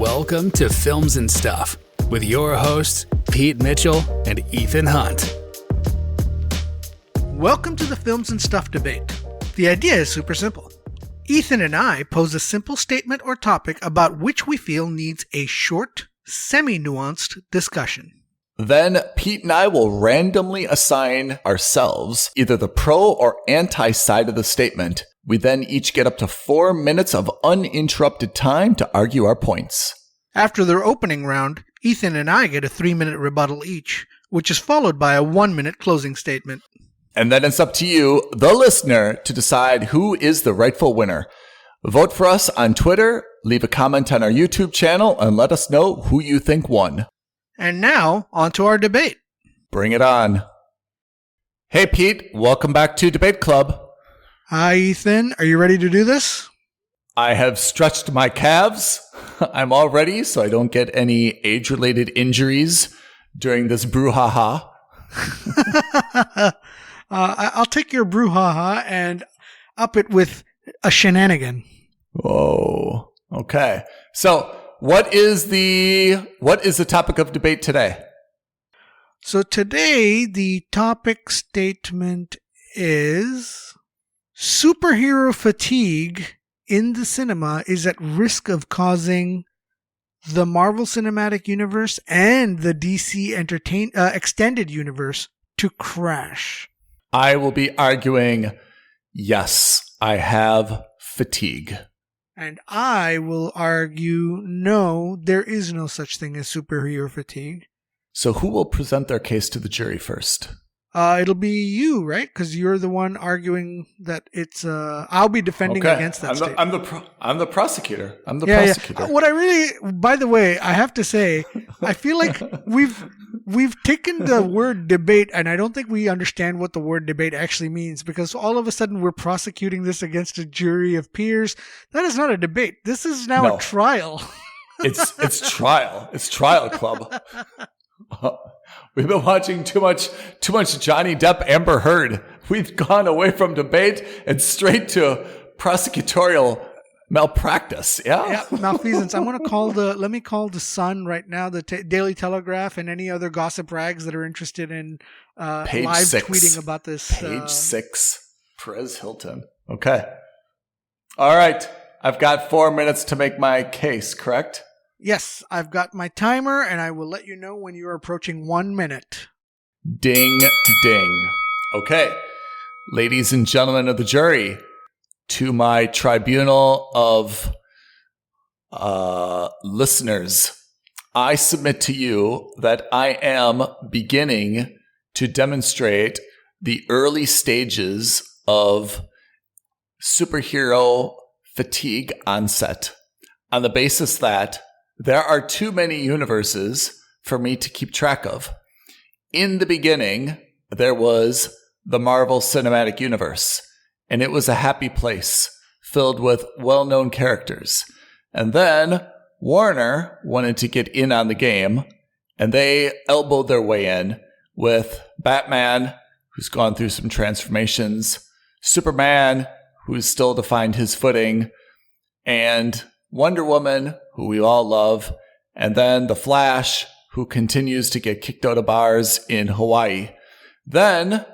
Welcome to Films and Stuff with your hosts, Pete Mitchell and Ethan Hunt. Welcome to the Films and Stuff debate. The idea is super simple. Ethan and I pose a simple statement or topic about which we feel needs a short, semi-nuanced discussion. Then Pete and I will randomly assign ourselves either the pro or anti side of the statement. We then each get up to 4 minutes of uninterrupted time to argue our points. After their opening round, Ethan and I get a 3-minute rebuttal each, which is followed by a 1-minute closing statement. And then it's up to you, the listener, to decide who is the rightful winner. Vote for us on Twitter, leave a comment on our YouTube channel, and let us know who you think won. And now, on to our debate. Bring it on. Hey, Pete. Welcome back to Debate Club. Hi, Ethan. Are you ready to do this? I have stretched my calves. I'm all ready so I don't get any age-related injuries during this brouhaha. I'll take your brouhaha and up it with a shenanigan. Whoa. Okay. So what is the topic of debate today? So today the topic statement is superhero fatigue in the cinema is at risk of causing the Marvel Cinematic Universe and the DC Extended Universe to crash. I will be arguing, yes, I have fatigue. And I will argue, no, there is no such thing as superhero fatigue. So who will present their case to the jury first? It'll be you, right? Because you're the one arguing that it's. I'll be defending against that statement. I'm the prosecutor. I'm the prosecutor. Yeah. What I really, by the way, I have to say, I feel like we've taken the word debate, and I don't think we understand what the word debate actually means. Because all of a sudden we're prosecuting this against a jury of peers. That is not a debate. This is now a trial. It's trial. It's trial club. We've been watching too much Johnny Depp, Amber Heard. We've gone away from debate and straight to prosecutorial malpractice. Yeah, malfeasance. Let me call the Sun right now, the Daily Telegraph, and any other gossip rags that are interested in live tweeting about this. Page 6, Perez Hilton. Okay. All right. I've got 4 minutes to make my case, correct? Yes, I've got my timer, and I will let you know when you're approaching 1 minute. Ding, ding. Okay. Ladies and gentlemen of the jury, to my tribunal of listeners, I submit to you that I am beginning to demonstrate the early stages of superhero fatigue onset on the basis that there are too many universes for me to keep track of. In the beginning, there was the Marvel Cinematic Universe, and it was a happy place filled with well-known characters. And then Warner wanted to get in on the game, and they elbowed their way in with Batman, who's gone through some transformations, Superman, who's still to find his footing, and Wonder Woman, who we all love, and then The Flash, who continues to get kicked out of bars in Hawaii. Then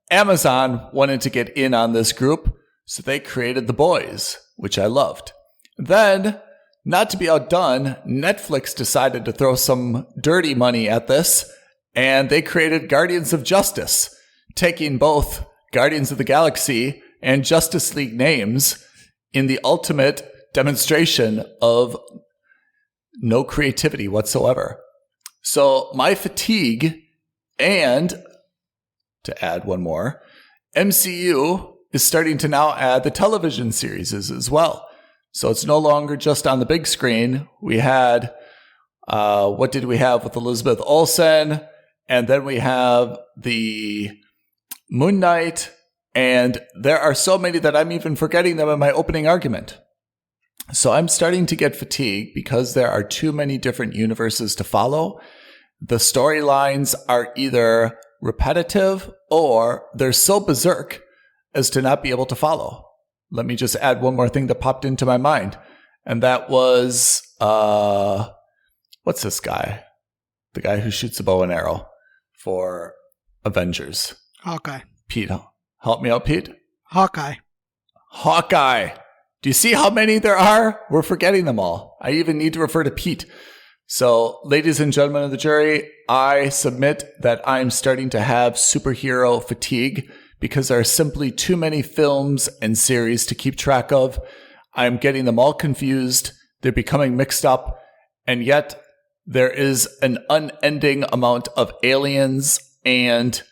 Amazon wanted to get in on this group, so they created The Boys, which I loved. Then, not to be outdone, Netflix decided to throw some dirty money at this, and they created Guardians of Justice, taking both Guardians of the Galaxy and Justice League names in the ultimate demonstration of no creativity whatsoever. So my fatigue, and to add one more, MCU is starting to now add the television series as well. So it's no longer just on the big screen. We had, what did we have with Elizabeth Olsen? And then we have the Moon Knight. And there are so many that I'm even forgetting them in my opening argument. So I'm starting to get fatigued because there are too many different universes to follow. The storylines are either repetitive or they're so berserk as to not be able to follow. Let me just add one more thing that popped into my mind. And that was what's this guy? The guy who shoots a bow and arrow for Avengers. Hawkeye. Pete, help me out, Pete. Hawkeye. Do you see how many there are? We're forgetting them all. I even need to refer to Pete. So, ladies and gentlemen of the jury, I submit that I'm starting to have superhero fatigue because there are simply too many films and series to keep track of. I'm getting them all confused. They're becoming mixed up. And yet, there is an unending amount of aliens and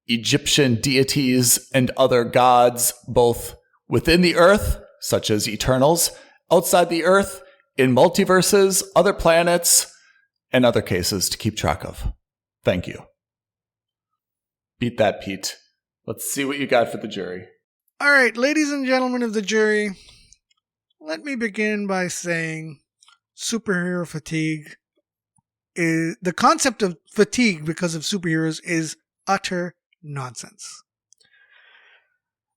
Egyptian deities and other gods, both within the earth, such as Eternals, outside the earth, in multiverses, other planets, and other cases to keep track of. Thank you. Beat that, Pete. Let's see what you got for the jury. All right, ladies and gentlemen of the jury, let me begin by saying superhero fatigue is the concept of fatigue because of superheroes is utter nonsense.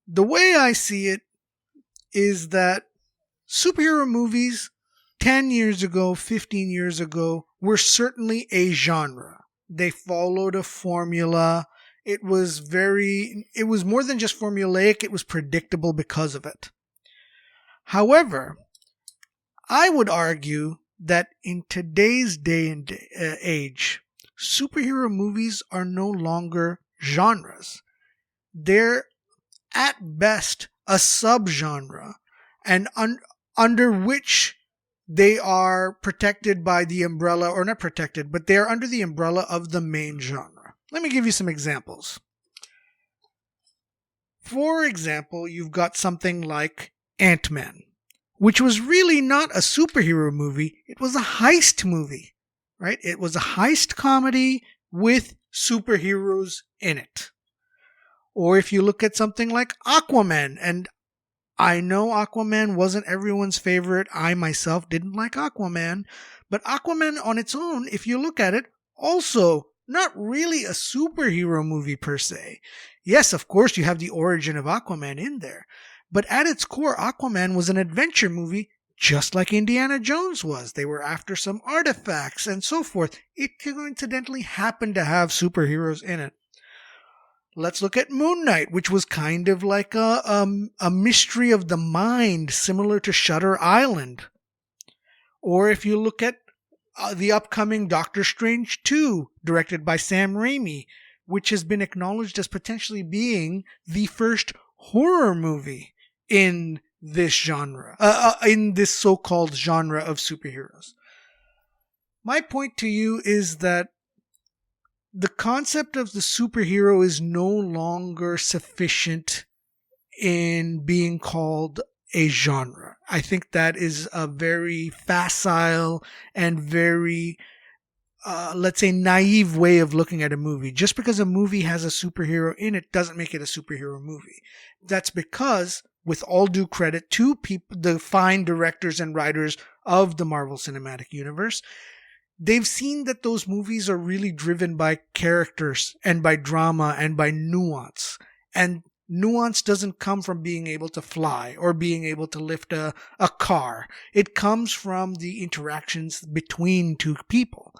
The way I see it is that superhero movies 10 years ago, 15 years ago, were certainly a genre. They followed a formula. It was more than just formulaic, it was predictable because of it. However, I would argue that in today's day and age, superhero movies are no longer genres. They're at best a subgenre, and under which they are protected by the umbrella, or not protected, but they are under the umbrella of the main genre. Let me give you some examples. For example, you've got something like Ant-Man, which was really not a superhero movie. It was a heist movie, right? It was a heist comedy with superheroes in it. Or if you look at something like Aquaman, and I know Aquaman wasn't everyone's favorite. I myself didn't like Aquaman. But Aquaman on its own, if you look at it, also not really a superhero movie per se. Yes, of course, you have the origin of Aquaman in there. But at its core, Aquaman was an adventure movie just like Indiana Jones was. They were after some artifacts and so forth. It coincidentally happened to have superheroes in it. Let's look at Moon Knight, which was kind of like a mystery of the mind, similar to Shutter Island. Or if you look at the upcoming Doctor Strange 2, directed by Sam Raimi, which has been acknowledged as potentially being the first horror movie in this genre, in this so-called genre of superheroes. My point to you is that the concept of the superhero is no longer sufficient in being called a genre. I think that is a very facile and very, let's say, naive way of looking at a movie. Just because a movie has a superhero in it doesn't make it a superhero movie. That's because, with all due credit to the fine directors and writers of the Marvel Cinematic Universe, they've seen that those movies are really driven by characters and by drama and by nuance. And nuance doesn't come from being able to fly or being able to lift a car. It comes from the interactions between two people.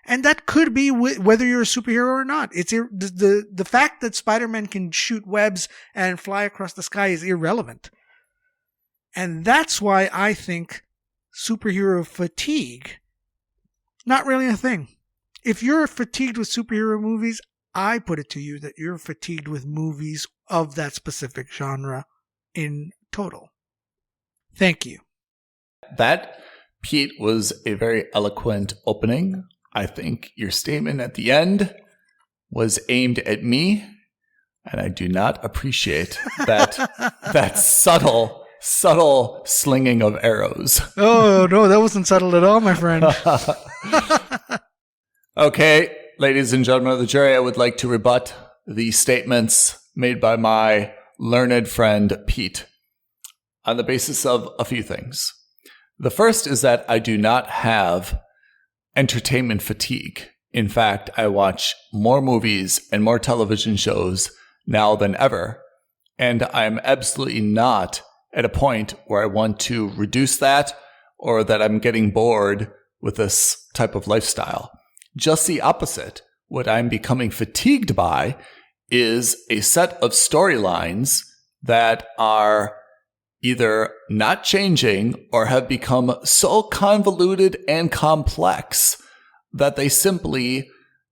And that could be whether you're a superhero or not. It's the fact that Spider-Man can shoot webs and fly across the sky is irrelevant. And that's why I think superhero fatigue, not really a thing. If you're fatigued with superhero movies, I put it to you that you're fatigued with movies of that specific genre in total. Thank you. That, Pete, was a very eloquent opening. I think your statement at the end was aimed at me, and I do not appreciate that subtle slinging of arrows. Oh, no, that wasn't subtle at all, my friend. Okay, ladies and gentlemen of the jury, I would like to rebut the statements made by my learned friend Pete on the basis of a few things. The first is that I do not have entertainment fatigue. In fact, I watch more movies and more television shows now than ever, and I'm absolutely not at a point where I want to reduce that or that I'm getting bored with this type of lifestyle. Just the opposite. What I'm becoming fatigued by is a set of storylines that are either not changing or have become so convoluted and complex that they simply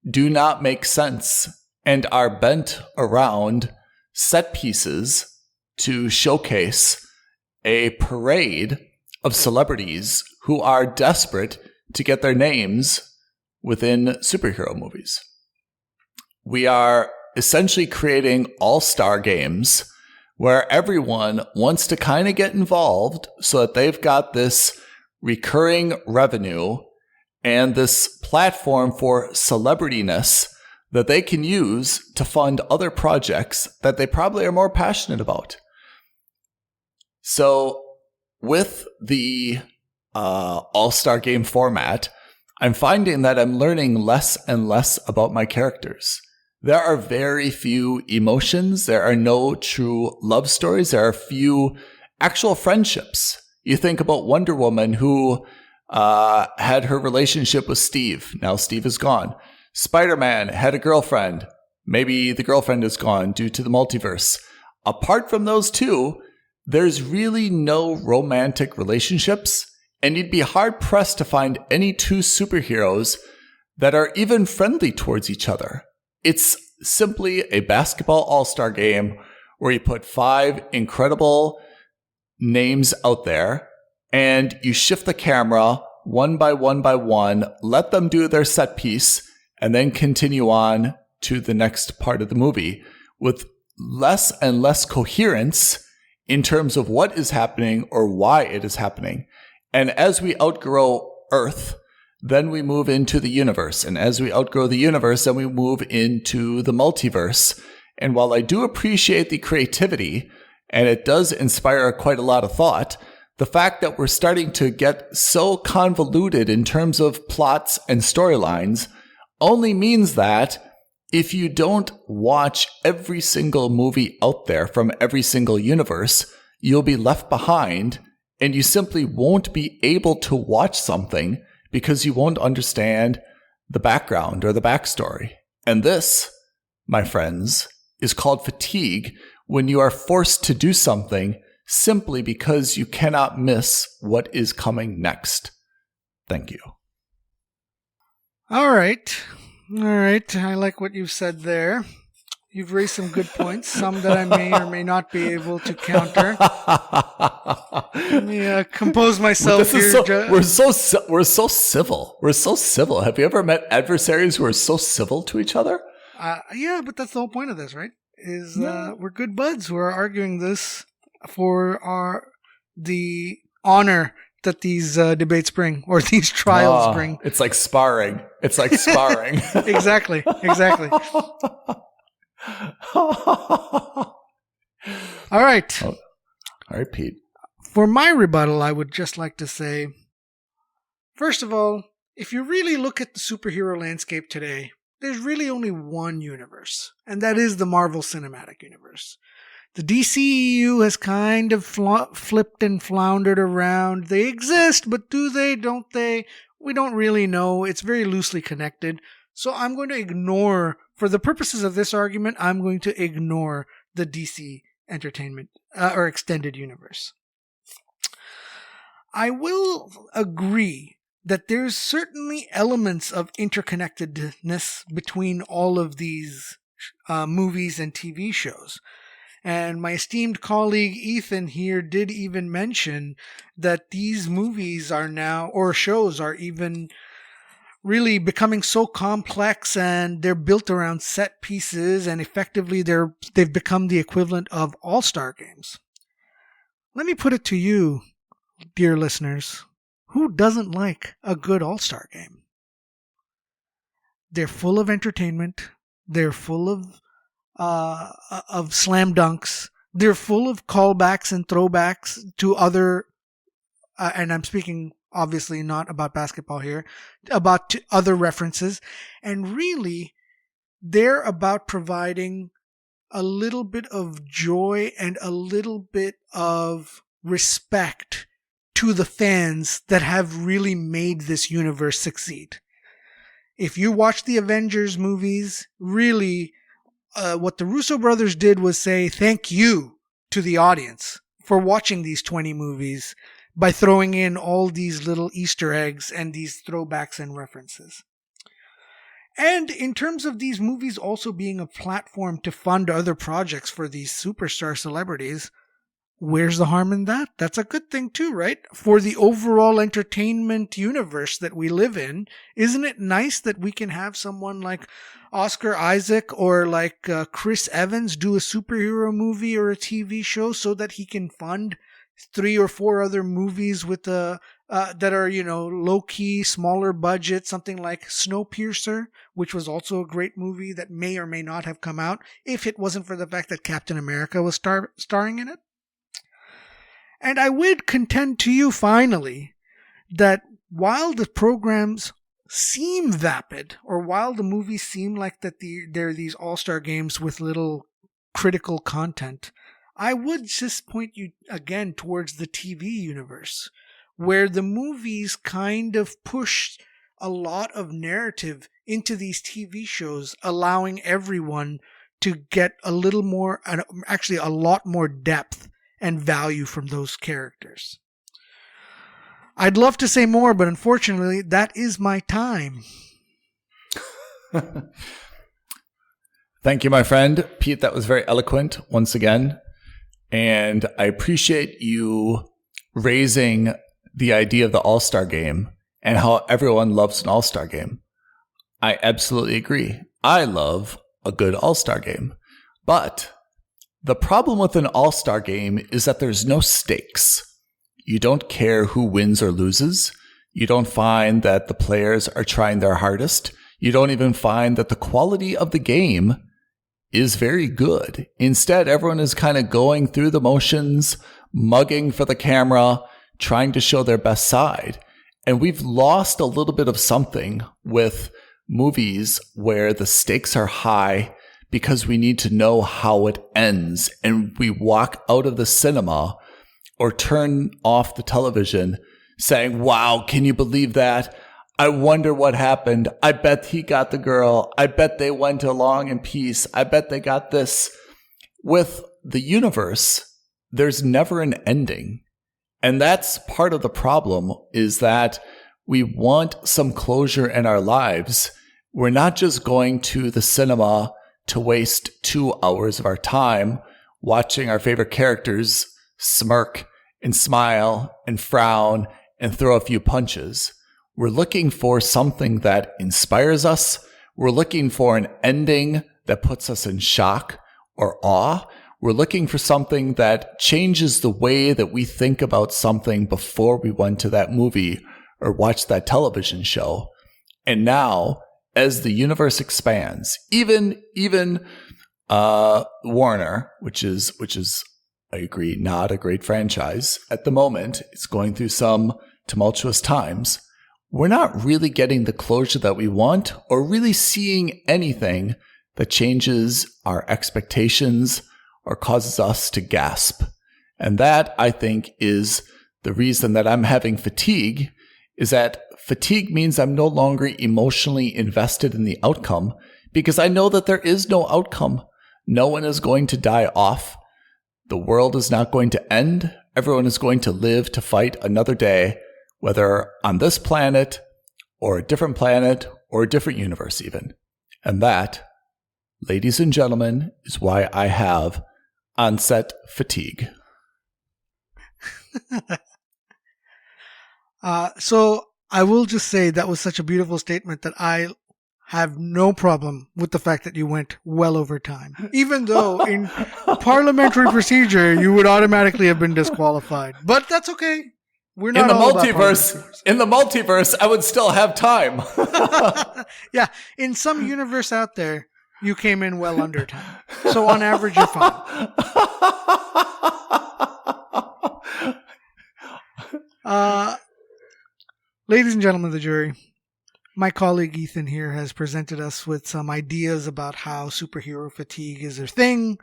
do not make sense and are bent around set pieces to showcase a parade of celebrities who are desperate to get their names within superhero movies. We are essentially creating all-star games where everyone wants to kind of get involved so that they've got this recurring revenue and this platform for celebrityness that they can use to fund other projects that they probably are more passionate about. So with the all-star game format, I'm finding that I'm learning less and less about my characters. There are very few emotions. There are no true love stories. There are few actual friendships. You think about Wonder Woman, who had her relationship with Steve. Now Steve is gone. Spider-Man had a girlfriend. Maybe the girlfriend is gone due to the multiverse. Apart from those two, there's really no romantic relationships, and you'd be hard-pressed to find any two superheroes that are even friendly towards each other. It's simply a basketball all-star game where you put 5 incredible names out there and you shift the camera one by one, let them do their set piece, and then continue on to the next part of the movie with less and less coherence in terms of what is happening or why it is happening. And as we outgrow Earth, then we move into the universe. And as we outgrow the universe, then we move into the multiverse. And while I do appreciate the creativity, and it does inspire quite a lot of thought, the fact that we're starting to get so convoluted in terms of plots and storylines only means that if you don't watch every single movie out there from every single universe, you'll be left behind and you simply won't be able to watch something because you won't understand the background or the backstory. And this, my friends, is called fatigue when you are forced to do something simply because you cannot miss what is coming next. Thank you. All right. I like what you've said there. You've raised some good points, some that I may or may not be able to counter. Let me compose myself here. We're so civil. We're so civil. Have you ever met adversaries who are so civil to each other? Yeah, but that's the whole point of this, right? We're good buds who are arguing this for the honor that these debates bring, or these trials bring. It's like sparring. Exactly. All right. All right, Pete. For my rebuttal, I would just like to say, first of all, if you really look at the superhero landscape today, there's really only one universe, and that is the Marvel Cinematic Universe. The DCEU has kind of flipped and floundered around. They exist, but do they, don't they? We don't really know. It's very loosely connected. So I'm going to ignore, for the purposes of this argument, I'm going to ignore the DC Entertainment or Extended Universe. I will agree that there's certainly elements of interconnectedness between all of these movies and TV shows. And my esteemed colleague Ethan here did even mention that these movies are now, or shows are even really becoming so complex, and they're built around set pieces, and effectively they've become the equivalent of all-star games. Let me put it to you, dear listeners, who doesn't like a good all-star game? They're full of entertainment. They're full of slam dunks. They're full of callbacks and throwbacks to other, and I'm speaking obviously not about basketball here, about other references. And really, they're about providing a little bit of joy and a little bit of respect to the fans that have really made this universe succeed. If you watch the Avengers movies, really, what the Russo brothers did was say thank you to the audience for watching these 20 movies by throwing in all these little Easter eggs and these throwbacks and references. And in terms of these movies also being a platform to fund other projects for these superstar celebrities, where's the harm in that? That's a good thing too, right? For the overall entertainment universe that we live in, isn't it nice that we can have someone like Oscar Isaac or like Chris Evans do a superhero movie or a TV show so that he can fund 3 or 4 other movies with that are, low-key, smaller budget, something like Snowpiercer, which was also a great movie that may or may not have come out if it wasn't for the fact that Captain America was starring in it. And I would contend to you finally that while the programs seem vapid, or while the movies seem like that they're these all-star games with little critical content, I would just point you again towards the TV universe, where the movies kind of push a lot of narrative into these TV shows, allowing everyone to get a little more, actually a lot more depth and value from those characters. I'd love to say more, but unfortunately, that is my time. Thank you, my friend. Pete, that was very eloquent once again. And I appreciate you raising the idea of the All-Star game and how everyone loves an All-Star game. I absolutely agree. I love a good All-Star game. But the problem with an All-Star game is that there's no stakes. You don't care who wins or loses. You don't find that the players are trying their hardest. You don't even find that the quality of the game is very good. Instead, everyone is kind of going through the motions, mugging for the camera, trying to show their best side. And we've lost a little bit of something with movies where the stakes are high because we need to know how it ends. And we walk out of the cinema or turn off the television saying, wow, can you believe that? I wonder what happened. I bet he got the girl. I bet they went along in peace. I bet they got this. With the universe, there's never an ending. And that's part of the problem, is that we want some closure in our lives. We're not just going to the cinema to waste 2 hours of our time watching our favorite characters smirk and smile and frown and throw a few punches. We're looking for something that inspires us. We're looking for an ending that puts us in shock or awe. We're looking for something that changes the way that we think about something before we went to that movie or watched that television show. And now, as the universe expands, even Warner, which is, I agree, not a great franchise at the moment, it's going through some tumultuous times. We're not really getting the closure that we want or really seeing anything that changes our expectations or causes us to gasp. And that, I think, is the reason that I'm having fatigue, is that fatigue means I'm no longer emotionally invested in the outcome because I know that there is no outcome. No one is going to die off. The world is not going to end. Everyone is going to live to fight another day, whether on this planet or a different planet or a different universe even. And that, ladies and gentlemen, is why I have onset fatigue. So I will just say that was such a beautiful statement that I have no problem with the fact that you went well over time. Even though in parliamentary procedure, you would automatically have been disqualified. But that's okay. We're not in the multiverse, I would still have time. Yeah. In some universe out there, you came in well under time. So on average, you're fine. Ladies and gentlemen of the jury, my colleague Ethan here has presented us with some ideas about how superhero fatigue is a thing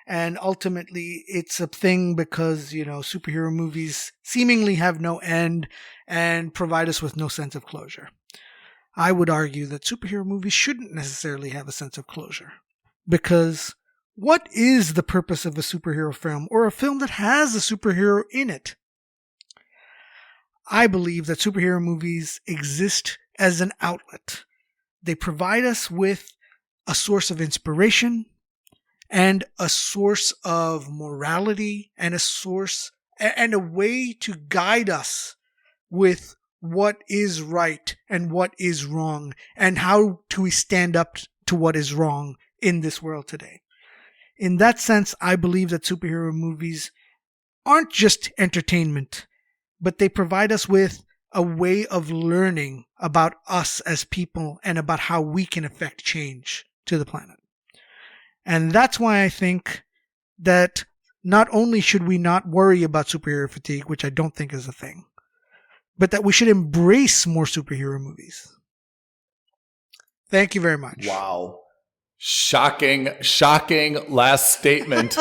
And ultimately, it's a thing because, superhero movies seemingly have no end and provide us with no sense of closure. I would argue that superhero movies shouldn't necessarily have a sense of closure. Because what is the purpose of a superhero film or a film that has a superhero in it? I believe that superhero movies exist as an outlet. They provide us with a source of inspiration and a source of morality and a way to guide us with what is right and what is wrong and how do we stand up to what is wrong in this world today. In that sense, I believe that superhero movies aren't just entertainment, but they provide us with a way of learning about us as people and about how we can affect change to the planet. And that's why I think that not only should we not worry about superhero fatigue, which I don't think is a thing, but that we should embrace more superhero movies. Thank you very much. Wow. Shocking last statement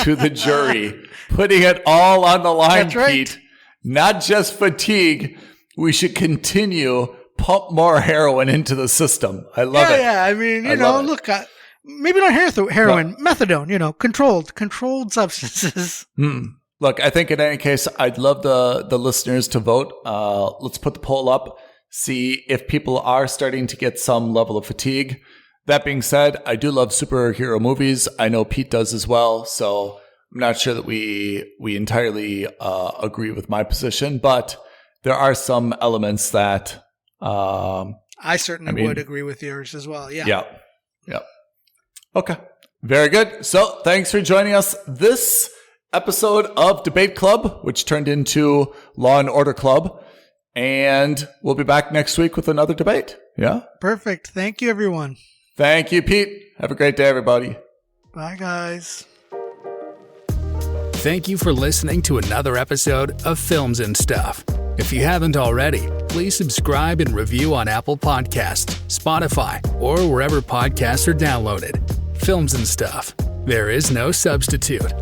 to the jury. Putting it all on the line, That's right. Pete. Not just fatigue. We should continue pump more heroin into the system. I love it. Yeah. I mean, look, maybe not heroin, methadone, controlled substances. Look, I think in any case, I'd love the listeners to vote. Let's put the poll up, see if people are starting to get some level of fatigue. That being said, I do love superhero movies. I know Pete does as well. So I'm not sure that we entirely agree with my position, but there are some elements that I certainly would agree with yours as well. Yeah. Yeah. Okay. Very good. So thanks for joining us this episode of Debate Club, which turned into Law and Order Club. And we'll be back next week with another debate. Yeah. Perfect. Thank you, everyone. Thank you, Pete. Have a great day, everybody. Bye, guys. Thank you for listening to another episode of Films and Stuff. If you haven't already, please subscribe and review on Apple Podcasts, Spotify, or wherever podcasts are downloaded. Films and Stuff. There is no substitute.